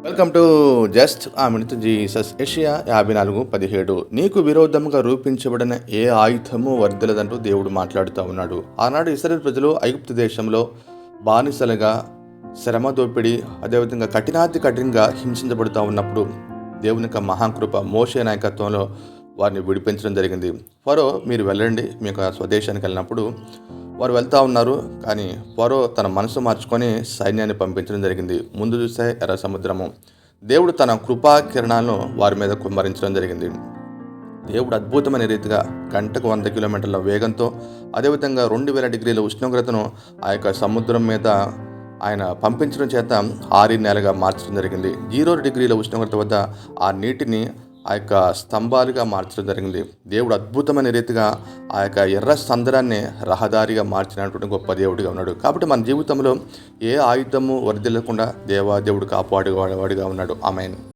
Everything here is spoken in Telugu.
వెల్కమ్ టు జస్ట్ ఆ మినిట్ జీసస్ యెషయా 54:17 నీకు విరోధముగా రూపించబడిన ఏ ఆయుధము వర్ధిల్లదంటూ దేవుడు మాట్లాడుతూ ఉన్నాడు. ఆనాడు ఇశ్రాయేలు ప్రజలు ఐగుప్తు దేశంలో బానిసలుగా శ్రమ దోపిడి అదేవిధంగా కఠినాతి కఠినంగా హింసించబడుతూ ఉన్నప్పుడు దేవుని యొక్క మహాకృప మోషే నాయకత్వంలో వారిని విడిపించడం జరిగింది. ఫరో మీరు వెళ్ళండి మీ యొక్క స్వదేశానికి వెళ్ళినప్పుడు వారు వెళ్తూ ఉన్నారు. కానీ ఫరో తన మనసు మార్చుకొని సైన్యాన్ని పంపించడం జరిగింది. ముందు చూస్తే ఎర్ర సముద్రము. దేవుడు తన కృపా కిరణాలను వారి మీద కుమ్మరించడం జరిగింది. దేవుడు అద్భుతమైన రీతిగా గంటకు 100 కిలోమీటర్ల వేగంతో అదేవిధంగా 2000 డిగ్రీల ఉష్ణోగ్రతను ఆ యొక్క సముద్రం మీద ఆయన పంపించడం చేత ఆరి నేలగా మార్చడం జరిగింది. 0 డిగ్రీల ఉష్ణోగ్రత వద్ద ఆ నీటిని ఆ యొక్క స్తంభాలుగా మార్చడం జరిగింది. దేవుడు అద్భుతమైన రీతిగా ఆ యొక్క ఎర్ర సందరాన్ని రహదారిగా మార్చినటువంటి గొప్ప దేవుడిగా ఉన్నాడు. కాబట్టి మన జీవితంలో ఏ ఆయుధము వర్ధిల్లకుండా దేవుడు కాపాడేవాడిగా ఉన్నాడు. ఆమేన్.